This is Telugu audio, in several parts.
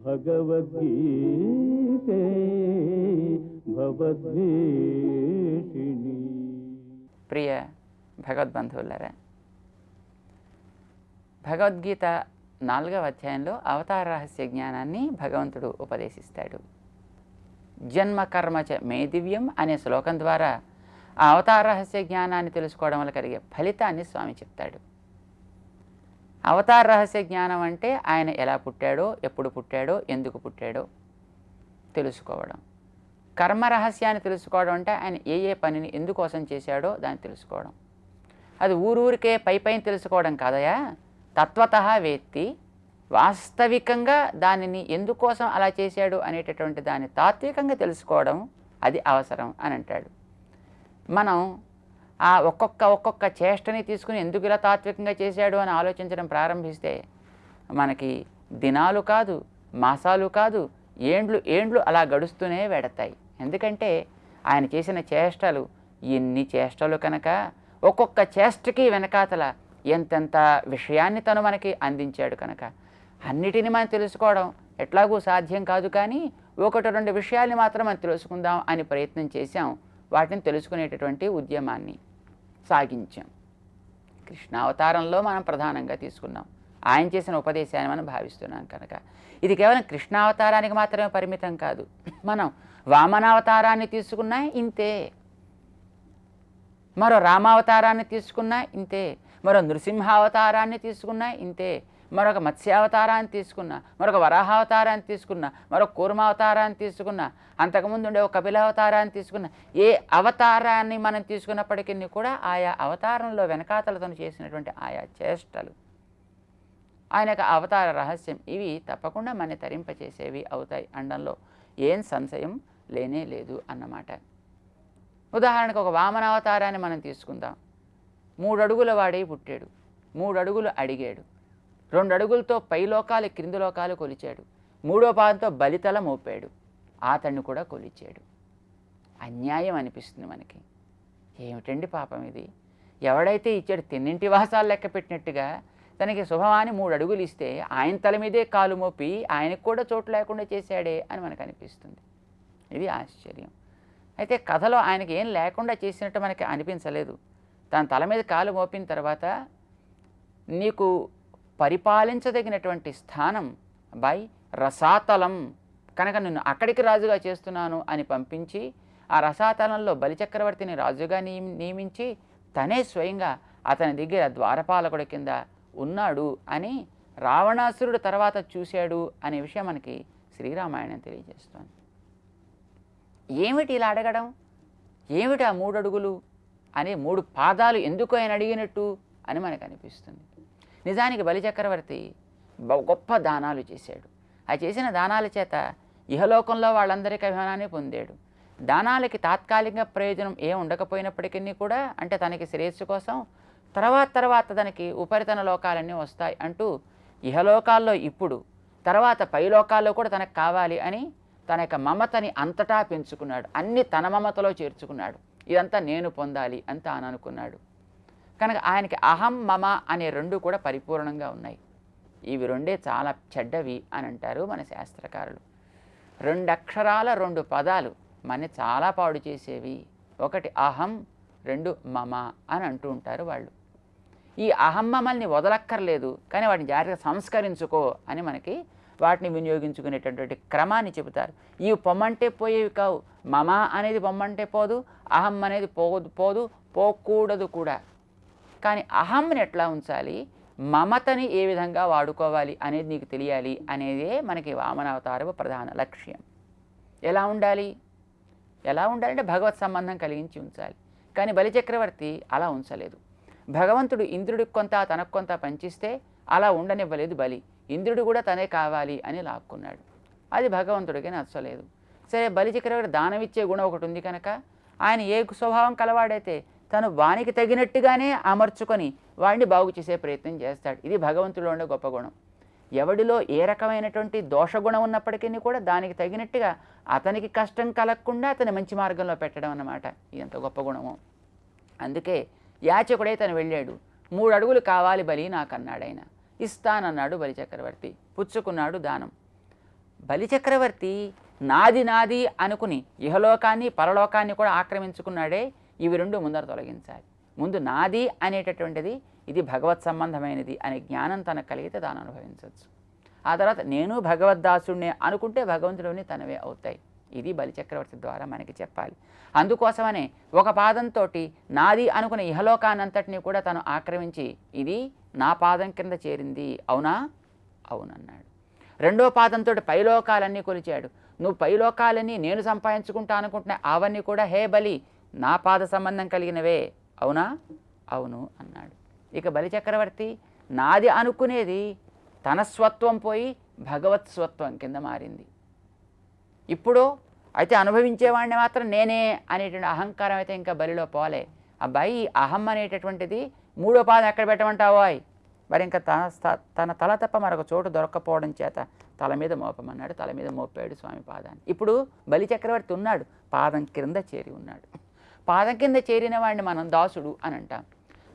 భగవద్గీతే భవద్వేషిణి. ప్రియ భగవద్బంధువులారా, భగవద్గీత 4వ అధ్యాయంలో అవతార రహస్య జ్ఞానాన్ని భగవంతుడు ఉపదేశిస్తాడు. జన్మ కర్మచ మే దివ్యం అనే శ్లోకం ద్వారా ఆ అవతార రహస్య జ్ఞానాన్ని తెలుసుకోవడం వల్ల కలిగే ఫలితాన్ని స్వామి చెప్తాడు. అవతార రహస్య జ్ఞానం అంటే ఆయన ఎలా పుట్టాడో, ఎప్పుడు పుట్టాడో, ఎందుకు పుట్టాడో తెలుసుకోవడం. కర్మ రహస్యాన్ని తెలుసుకోవడం అంటే ఆయన ఏ ఏ పనిని ఎందుకోసం చేశాడో దాన్ని తెలుసుకోవడం. అది ఊరూరికే పైపైన తెలుసుకోవడం కాదయా, తత్వతః వేత్తి వాస్తవికంగా దానిని ఎందుకోసం అలా చేశాడు అనేటటువంటి దాన్ని తాత్వికంగా తెలుసుకోవడం అది అవసరం అని అంటాడు. మనం ఆ ఒక్కొక్క చేష్టని తీసుకుని ఎందుకు ఇలా తాత్వికంగా చేశాడు అని ఆలోచించడం ప్రారంభిస్తే మనకి దినాలు కాదు, మాసాలు కాదు, ఏండ్లు అలా గడుస్తూనే వెడతాయి. ఎందుకంటే ఆయన చేసిన చేష్టలు ఎన్ని చేష్టలు కనుక ఒక్కొక్క చేష్టకి వెనకాతల ఎంతెంత విషయాన్ని తను మనకి అందించాడు కనుక అన్నిటిని మనం తెలుసుకోవడం ఎట్లాగూ సాధ్యం కాదు. కానీ 1-2 విషయాల్ని మాత్రం మనం తెలుసుకుందాం అని ప్రయత్నం చేశాం. వాటిని తెలుసుకునేటటువంటి ఉద్యమాన్ని సాగించాం. కృష్ణావతారంలో మనం ప్రధానంగా తీసుకున్నాం. ఆయన చేసిన ఉపదేశాన్ని మనం భావిస్తున్నాం కనుక ఇది కేవలం కృష్ణావతారానికి మాత్రమే పరిమితం కాదు. మనం వామనావతారాన్ని తీసుకున్నా ఇంతే, మరో రామావతారాన్ని తీసుకున్నా ఇంతే, మరో నృసింహావతారాన్ని తీసుకున్నా ఇంతే, మరొక మత్స్యావతారాన్ని తీసుకున్నా, మరొక వరాహావతారాన్ని తీసుకున్నా, మరొక కూర్మావతారాన్ని తీసుకున్నా, అంతకుముందు ఉండే ఒక కపిలావతారాన్ని తీసుకున్నా, ఏ అవతారాన్ని మనం తీసుకున్నప్పటికీ కూడా ఆయా అవతారంలో వెనకాతలతో చేసినటువంటి ఆయా చేష్టలు ఆయన యొక్క అవతార రహస్యం ఇవి తప్పకుండా మన తరింపచేసేవి అవుతాయి అనడంలో ఏం సంశయం లేనే లేదు అన్నమాట. ఉదాహరణకు ఒక వామనావతారాన్ని మనం తీసుకుందాం. 3 అడుగుల వాడై పుట్టాడు, 3 అడుగులు అడిగాడు, 2 అడుగులతో పైలోకాలు క్రింది లోకాలు కొలిచాడు, 3వ పాదంతో బలితల మోపాడు, అతన్ని కూడా కొలిచాడు. అన్యాయం అనిపిస్తుంది మనకి. ఏమిటండి పాపం ఇది? ఎవడైతే ఇచ్చాడు తిన్నింటి వాసాలు లెక్క పెట్టినట్టుగా తనకి శుభమాని 3 అడుగులు ఇస్తే ఆయన తల మీదే కాలు మోపి ఆయనకు కూడా చోటు లేకుండా చేశాడే అని మనకు అనిపిస్తుంది. ఇది ఆశ్చర్యం. అయితే కథలో ఆయనకి ఏం లేకుండా చేసినట్టు మనకి అనిపించలేదు. తన తల మీద కాలు మోపిన తర్వాత నీకు పరిపాలించదగినటువంటి స్థానం బై రసాతలం కనుక నిన్ను అక్కడికి రాజుగా చేస్తున్నాను అని పంపించి ఆ రసాతలంలో బలిచక్రవర్తిని రాజుగా నియమించి తనే స్వయంగా అతని దగ్గర ద్వారపాలకుడి కింద ఉన్నాడు అని రావణాసురుడు తర్వాత చూశాడు అనే విషయం మనకి శ్రీరామాయణం తెలియజేస్తోంది. ఏమిటి ఇలా అడగడం? ఏమిటి ఆ 3 అడుగులు అనే 3 పాదాలు ఎందుకు ఆయన అడిగినట్టు అని మనకు అనిపిస్తుంది. నిజానికి బలిచక్రవర్తి గొప్ప దానాలు చేశాడు. ఆ చేసిన దానాల చేత ఇహలోకంలో వాళ్ళందరికీ అభిమానాన్ని పొందాడు. దానాలకి తాత్కాలిక ప్రయోజనం ఏం ఉండకపోయినప్పటికీ కూడా అంటే తనకి శ్రేయస్సు కోసం తర్వాత తనకి ఉపరితన లోకాలన్నీ వస్తాయి అంటూ ఇహలోకాల్లో ఇప్పుడు తర్వాత పైలోకాల్లో కూడా తనకు కావాలి అని తన యొక్క మమతని అంతటా పెంచుకున్నాడు. అన్ని తన మమతలో చేర్చుకున్నాడు. ఇదంతా నేను పొందాలి అని తాను అనుకున్నాడు కనుక ఆయనకి అహం మమ అనే 2 కూడా పరిపూర్ణంగా ఉన్నాయి. ఇవి 2 చాలా చెడ్డవి అని అంటారు మన శాస్త్రకారులు. 2 అక్షరాల 2 పదాలు మన చాలా పాడు చేసేవి. ఒకటి అహం, 2 మమ అని అంటూ ఉంటారు వాళ్ళు. ఈ అహం మమల్ని వదలక్కర్లేదు, కానీ వాటిని జాగ్రత్తగా సంస్కరించుకో అని మనకి వాటిని వినియోగించుకునేటటువంటి క్రమాన్ని చెబుతారు. ఇవి పొమ్మంటే పోయేవి కావు. మమ అనేది పొమ్మంటే పోదు, అహం అనేది పోదు, పోకూడదు కూడా. కానీ అహంని ఎట్లా ఉంచాలి, మమతని ఏ విధంగా వాడుకోవాలి అనేది నీకు తెలియాలి అనేదే మనకి వామనావతారపు ప్రధాన లక్ష్యం. ఎలా ఉండాలి అంటే భగవత్ సంబంధం కలిగించి ఉంచాలి. కానీ బలిచక్రవర్తి అలా ఉంచలేదు. భగవంతుడు ఇంద్రుడికి కొంత తనకు కొంత పంచిస్తే అలా ఉండనివ్వలేదు బలి. ఇంద్రుడు కూడా తనే కావాలి అని లాక్కున్నాడు. అది భగవంతుడికి నచ్చలేదు. సరే, బలిచక్రవర్తి దానమిచ్చే గుణం ఒకటి ఉంది కనుక ఆయన ఏ స్వభావం కలవాడైతే తను వానికి తగినట్టుగానే అమర్చుకొని వాడిని బాగు చేసే ప్రయత్నం చేస్తాడు. ఇది భగవంతుడిలో ఉండే గొప్ప గుణం. ఎవడిలో ఏ రకమైనటువంటి దోషగుణం ఉన్నప్పటికీ కూడా దానికి తగినట్టుగా అతనికి కష్టం కలగకుండా అతని మంచి మార్గంలో పెట్టడం అన్నమాట. ఇది ఎంత గొప్ప గుణమో. అందుకే యాచకుడై తను వెళ్ళాడు. 3 అడుగులు కావాలి బలి నాకన్నాడు. ఆయన ఇస్తానన్నాడు బలిచక్రవర్తి. పుచ్చుకున్నాడు దానం. బలిచక్రవర్తి నాది నాది అనుకుని ఇహలోకాన్ని పరలోకాన్ని కూడా ఆక్రమించుకున్నాడే. ఇవి రెండు ముందర తొలగించాలి. ముందు నాది అనేటటువంటిది ఇది భగవత్ సంబంధమైనది అనే జ్ఞానం తనకు కలిగితే దాన్ని అనుభవించవచ్చు. ఆ తర్వాత నేను భగవద్దాసుడినే అనుకుంటే భగవంతుడిని తనవే అవుతాయి. ఇది బలిచక్రవర్తి ద్వారా మనకి చెప్పాలి. అందుకోసమనే ఒక పాదంతో నాది అనుకునే ఇహలోకానంతటినీ కూడా తను ఆక్రమించి ఇది నా పాదం కింద చేరింది, అవునా? అవునన్నాడు. రెండో పాదంతో పైలోకాలన్నీ కొలిచాడు. నువ్వు పైలోకాలన్నీ నేను సంపాదించుకుంటా అనుకుంటున్నా అవన్నీ కూడా హే బలి నా పాద సంబంధం కలిగినవే, అవునా? అవును అన్నాడు. ఇక బలిచక్రవర్తి నాది అనుకునేది తన స్వత్వం పోయి భగవత్ స్వత్వం కింద మారింది. ఇప్పుడు అయితే అనుభవించేవాడిని మాత్రం నేనే అనేటువంటి అహంకారం అయితే ఇంకా బలిలో పోలే. అబ్బాయి అహం అనేటటువంటిది మూడో పాదం ఎక్కడ పెట్టమంటావో మరి ఇంకా తన తల తప్ప మరొక చోటు దొరక్కపోవడం చేత తల మీద మోపమన్నాడు. తల మీద మోపాడు స్వామి పాదాన్ని. ఇప్పుడు బలిచక్రవర్తి ఉన్నాడు, పాదం కింద చేరి ఉన్నాడు. పాదం కింద చేరిన వాడిని మనం దాసుడు అని అంటాం.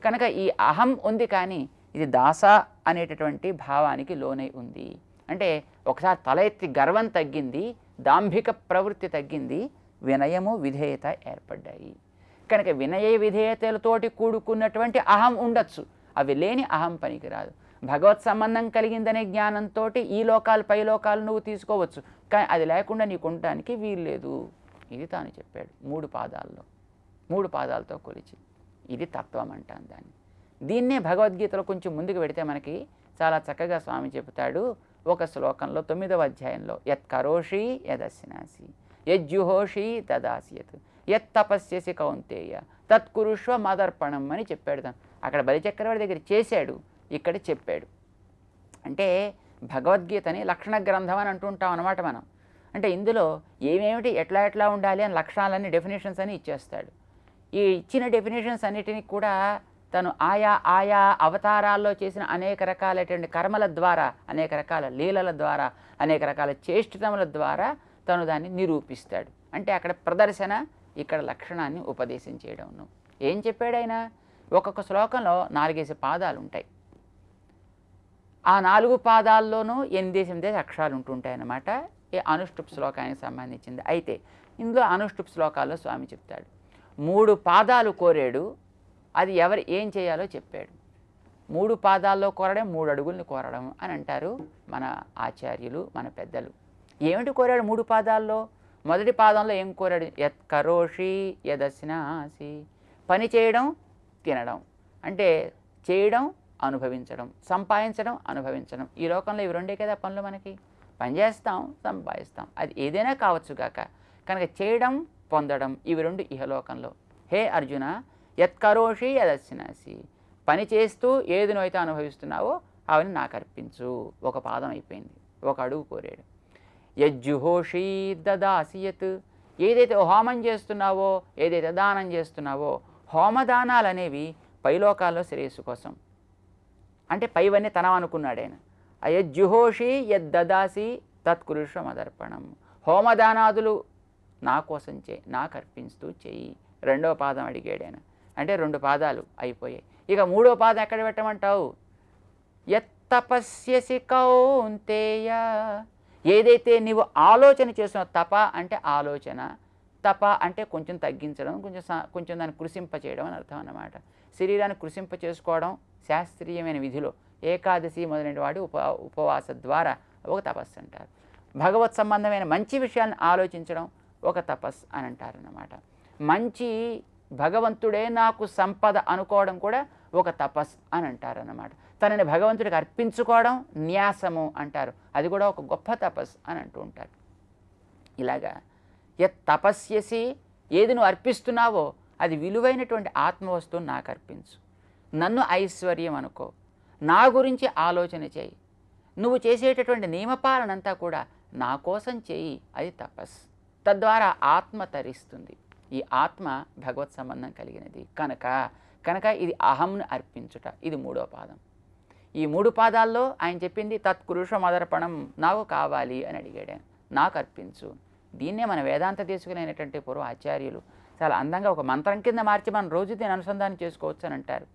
కనుక ఈ అహం ఉంది, కానీ ఇది దాస అనేటటువంటి భావానికి లోనై ఉంది. అంటే ఒకసారి తల ఎత్తి గర్వం తగ్గింది, దాంభిక ప్రవృత్తి తగ్గింది, వినయము విధేయత ఏర్పడ్డాయి. కనుక వినయ విధేయతలతోటి కూడుకున్నటువంటి అహం ఉండొచ్చు, అవి లేని అహం పనికిరాదు. భగవత్ సంబంధం కలిగిందనే జ్ఞానంతో ఈ లోకాలు పై లోకాలు నువ్వు తీసుకోవచ్చు, కానీ అది లేకుండా నీకు ఉండడానికి వీల్లేదు. ఇది తాను చెప్పాడు మూడు పాదాలతో కొలిచి. ఇది తత్వం అంటాను దాన్ని. దీన్నే భగవద్గీతలో కొంచెం ముందుకు పెడితే మనకి చాలా చక్కగా స్వామి చెబుతాడు. ఒక శ్లోకంలో 9వ అధ్యాయంలో యత్ కరోషి యదశ్నాసి యజ్జుహోషి తదాసియత్ యత్ తపస్యసి కౌంతేయ తత్కురుష్వ మదర్పణం అని చెప్పాడు. అక్కడ బలిచక్రవర్తి దగ్గర చేశాడు, ఇక్కడ చెప్పాడు. అంటే భగవద్గీతని లక్షణ గ్రంథం అని అంటుంటాం అన్నమాట మనం. అంటే ఇందులో ఏమేమిటి ఎట్లా ఉండాలి అని లక్షణాలన్నీ డెఫినేషన్స్ అని ఇచ్చేస్తాడు. ఈ ఇచ్చిన డెఫినేషన్స్ అన్నిటినీ కూడా తను ఆయా అవతారాల్లో చేసిన అనేక రకాలైనటువంటి కర్మల ద్వారా, అనేక రకాల లీలల ద్వారా, అనేక రకాల చేష్టితముల ద్వారా తను దాన్ని నిరూపిస్తాడు. అంటే అక్కడ ప్రదర్శన, ఇక్కడ లక్షణాన్ని ఉపదేశం చేయడం. ఏం చెప్పాడు ఆయన? ఒక్కొక్క శ్లోకంలో 4 పాదాలు ఉంటాయి. ఆ 4 పాదాల్లోనూ 8 అక్షరాలు ఉంటుంటాయి అన్నమాట. ఈ అనుష్టుప్ శ్లోకానికి సంబంధించింది. అయితే ఇందులో అనుష్టుప్ శ్లోకాల్లో స్వామి చెప్తాడు 3 పాదాలు కోరాడు, అది ఏం చేయాలో చెప్పాడు. 3 పాదాల్లో కోరడం 3 అడుగుల్ని కోరడం అని అంటారు మన ఆచార్యులు, మన పెద్దలు. ఏమిటి కోరాడు 3 పాదాల్లో? మొదటి పాదంలో ఏం కోరాడు? యత్ కరోషి యదశ్నాసి, పని చేయడం, తినడం. అంటే చేయడం, అనుభవించడం, సంపాదించడం, అనుభవించడం. ఈ లోకంలో ఇవి రెండే కదా పనులు మనకి. పని చేస్తాం, సంపాదిస్తాం, అది ఏదైనా కావచ్చు కాక. కనుక చేయడం, పొందడం, ఇవి రెండు ఇహలోకంలో. హే అర్జున, యత్కరోషి యదశ్నాసి, పని చేస్తూ ఏది నువ్వైతే అనుభవిస్తున్నావో అవన్నీ నాకు అర్పించు. ఒక పాదం అయిపోయింది, ఒక అడుగు కోరాడు. యజ్జుహోషి దదాసియత్, ఏదైతే హోమం చేస్తున్నావో, ఏదైతే దానం చేస్తున్నావో, హోమదానాలు అనేవి పైలోకాల్లో శ్రేయస్సు కోసం. అంటే పైవన్నీ తనం అనుకున్నాడు ఆయన. అయజ్జుహోషి యద్దదాసి తత్కురుష్వ మదర్పణం, హోమదానాదులు నా కోసం చేయి, నాకు అర్పిస్తూ చెయ్యి. రెండవ పాదం అడిగాడు ఆయన. అంటే 2 పాదాలు అయిపోయాయి. ఇక 3వ పాదం ఎక్కడ పెట్టమంటావు? యత్తపస్యసి కౌంతేయ, ఏదైతే నీవు ఆలోచన చేస్తున్నావు, తప అంటే ఆలోచన, తప అంటే కొంచెం తగ్గించడం, కొంచెం దాన్ని కృషింపచేయడం అని అర్థం అన్నమాట. శరీరాన్ని కృషింప చేసుకోవడం శాస్త్రీయమైన విధిలో ఏకాదశి మొదలైన వాడి ఉపవాస ద్వారా ఒక తపస్సు అంటారు. భగవత్ సంబంధమైన మంచి విషయాన్ని ఆలోచించడం ఒక తపస్సు అని అంటారన్నమాట. మంచి భగవంతుడే నాకు సంపద అనుకోవడం కూడా ఒక తపస్సు అని అంటారన్నమాట. తనని భగవంతుడికి అర్పించుకోవడం న్యాసము అంటారు, అది కూడా ఒక గొప్ప తపస్సు అని అంటూ ఉంటారు. ఇలాగా యత్ తపస్యసి, ఏది నువ్వు అర్పిస్తున్నావో అది విలువైనటువంటి ఆత్మవస్తువుని నాకు అర్పించు. నన్ను ఐశ్వర్యం అనుకో, నా గురించి ఆలోచన చేయి, నువ్వు చేసేటటువంటి నియమపాలనంతా కూడా నా కోసం చేయి, అది తపస్సు. తద్వారా ఆత్మ తరిస్తుంది. ఈ ఆత్మ భగవత్ సంబంధం కలిగినది కనుక ఇది అహంను అర్పించుట. ఇది 3వ పాదం. ఈ 3 పాదాల్లో ఆయన చెప్పింది తత్పురుష మదర్పణం, నాకు కావాలి అని అడిగాడు, నాకు అర్పించు. దీన్నే మన వేదాంత తీసుకునేటువంటి పూర్వ ఆచార్యులు చాలా అందంగా ఒక మంత్రం కింద మార్చి మనం రోజు దీన్ని అనుసంధానం చేసుకోవచ్చు అని అంటారు.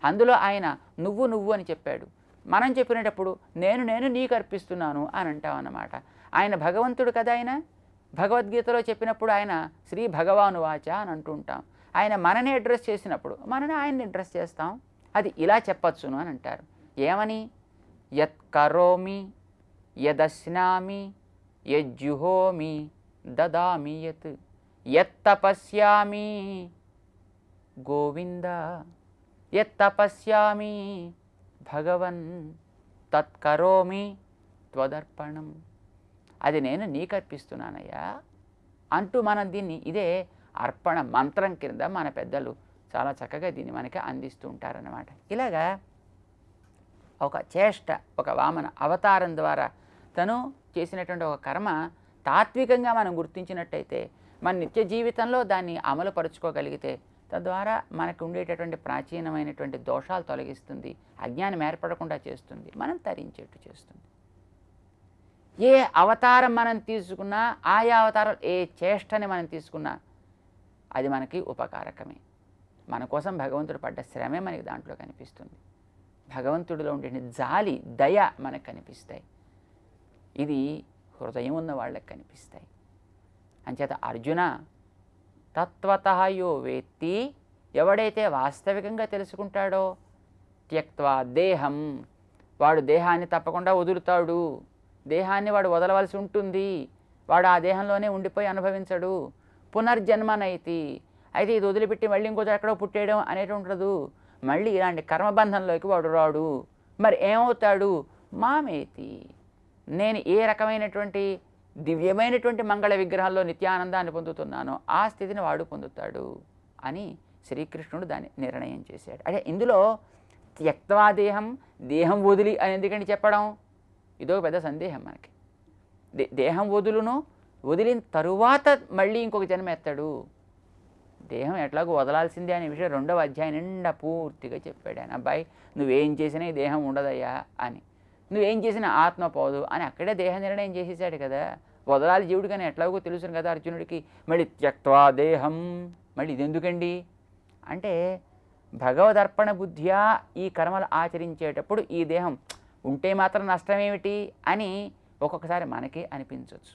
అందులో ఆయన నువ్వు అని చెప్పాడు. మనం చెప్పినప్పుడు నేను నేను నీకు అర్పిస్తున్నాను అని అంటాం అన్నమాట. ఆయన భగవంతుడు కదా, ఆయన భగవద్గీతలో చెప్పినప్పుడు ఆయన శ్రీ భగవాను వాచ అని అంటుంటాం. ఆయన మనని అడ్రస్ చేసినప్పుడు మనని ఆయన్ని అడ్రస్ చేస్తాం. అది ఇలా చెప్పచ్చును అని అంటారు. ఏమని? యత్ కరోమి యదశ్నామి యజ్జుహోమి దదామి యత్ యత్ తపస్యామి గోవింద యత్ తపస్యామి భగవన్ తత్కరోమి త్వదర్పణం. అది నేను నీకు అర్పిస్తున్నానయ్యా అంటూ మనం దీన్ని ఇదే అర్పణ మంత్రం కింద మన పెద్దలు చాలా చక్కగా దీన్ని మనకి అందిస్తూ ఉంటారన్నమాట. ఇలాగా ఒక చేష్ట, ఒక వామన అవతారం ద్వారా తను చేసినటువంటి ఒక కర్మ తాత్వికంగా మనం గుర్తించినట్టయితే మన నిత్య జీవితంలో దాన్ని అమలు పరుచుకోగలిగితే తద్వారా మనకు ఉండేటటువంటి ప్రాచీనమైనటువంటి దోషాలు తొలగిస్తుంది, అజ్ఞానం ఏర్పడకుండా చేస్తుంది, మనం తరించేట్టు చేస్తుంది. ఏ అవతారం మనం తీసుకున్నా, ఆయా అవతారం ఏ చేష్టని మనం తీసుకున్నా అది మనకి ఉపకారకమే. మన కోసం భగవంతుడు పడ్డ శ్రమే మనకి దాంట్లో కనిపిస్తుంది. భగవంతుడిలో ఉండే జాలి, దయ మనకు కనిపిస్తాయి. ఇది హృదయం ఉన్న వాళ్ళకి కనిపిస్తాయి. అంచేత అర్జున తత్వతః యో వేత్తి, ఎవడైతే వాస్తవికంగా తెలుసుకుంటాడో, త్యక్త్వా దేహం, వాడు దేహాన్ని తప్పకుండా వదులుతాడు. దేహాన్ని వాడు వదలవలసి ఉంటుంది. వాడు ఆ దేహంలోనే ఉండిపోయి అనుభవించడు. పునర్జన్మనైతి, అయితే ఇది వదిలిపెట్టి మళ్ళీ ఇంకొంచెం ఎక్కడో పుట్టేయడం అనేది ఉండదు. మళ్ళీ ఇలాంటి కర్మబంధంలోకి వాడు రాడు. మరి ఏమవుతాడు? మామేతి, నేను ఏ రకమైనటువంటి దివ్యమైనటువంటి మంగళ విగ్రహాల్లో నిత్యానందాన్ని పొందుతున్నానో ఆ స్థితిని వాడు పొందుతాడు అని శ్రీకృష్ణుడు దాన్ని నిర్ణయం చేశాడు. అంటే ఇందులో త్యక్త్వా దేహం, దేహం వదిలి అని ఎందుకంటే చెప్పడం, ఇదో పెద్ద సందేహం మనకి. దేహం వదిలిన తరువాత మళ్ళీ ఇంకొక జన్మ ఎత్తాడు. దేహం ఎట్లాగో వదలాల్సిందే అనే విషయం 2వ అధ్యాయం నిండా పూర్తిగా చెప్పాడు ఆయన. అబ్బాయి నువ్వేం చేసినా ఈ దేహం ఉండదయ్యా అని, నువ్వేం చేసినా ఆత్మ పోదు అని అక్కడే దేహ నిర్ణయం చేసేసాడు కదా. వదలాలి జీవుడు కానీ ఎట్లాగో తెలుసును కదా అర్జునుడికి. మళ్ళీ త్యక్త్వా దేహం, మళ్ళీ ఇది ఎందుకండి అంటే భగవదర్పణ బుద్ధ్యా ఈ కర్మలు ఆచరించేటప్పుడు ఈ దేహం ఉంటే మాత్రం నష్టమేమిటి అని ఒక్కొక్కసారి మనకి అనిపించవచ్చు.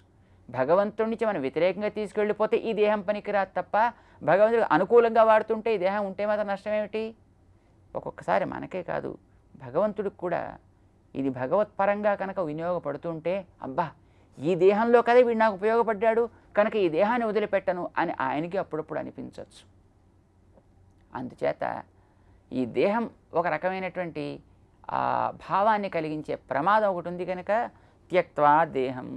భగవంతుడి నుంచి మనం వ్యతిరేకంగా తీసుకెళ్ళిపోతే ఈ దేహం పనికిరాదు తప్ప, భగవంతుడికి అనుకూలంగా వాడుతుంటే ఈ దేహం ఉంటే మాత్రం నష్టమేమిటి. ఒక్కొక్కసారి మనకే కాదు భగవంతుడికి కూడా ఇది భగవత్పరంగా కనుక వినియోగపడుతుంటే, అబ్బా ఈ దేహంలో కదా వీడు నాకు ఉపయోగపడ్డాడు కనుక ఈ దేహాన్ని వదిలిపెట్టను అని ఆయనకి అప్పుడప్పుడు అనిపించవచ్చు. అందుచేత ఈ దేహం ఒక రకమైనటువంటి భావాన్ని కలిగించే ప్రమాదం ఒకటి ఉంది కనుక త్యక్త్వా దేహం,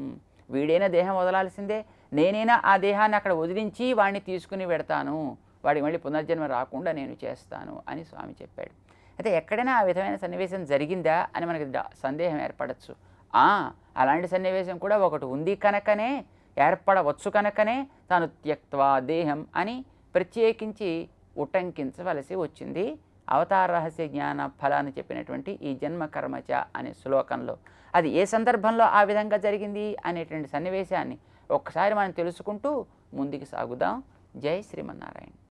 వీడైనా దేహం వదలాల్సిందే, నేనైనా ఆ దేహాన్ని అక్కడ వదిలించి వాడిని తీసుకుని పెడతాను, వాడికి మళ్ళీ పునర్జన్మ రాకుండా నేను చేస్తాను అని స్వామి చెప్పాడు. అయితే ఎక్కడైనా ఆ విధమైన సన్నివేశం జరిగిందా అని మనకి సందేహం ఏర్పడచ్చు. అలాంటి సన్నివేశం కూడా ఒకటి ఉంది కనుకనే, ఏర్పడవచ్చు కనుకనే తాను త్యక్త్వా దేహం అని ప్రత్యేకించి ఉటంకించవలసి వచ్చింది అవతార రహస్య జ్ఞాన ఫలాన్ని చెప్పినటువంటి ఈ జన్మ కర్మచ అనే శ్లోకంలో. అది ఏ సందర్భంలో ఆ విధంగా జరిగింది అనేటువంటి సన్నివేశాన్ని ఒక్కసారి మనం తెలుసుకుంటూ ముందుకు సాగుదాం. జై శ్రీమన్నారాయణ.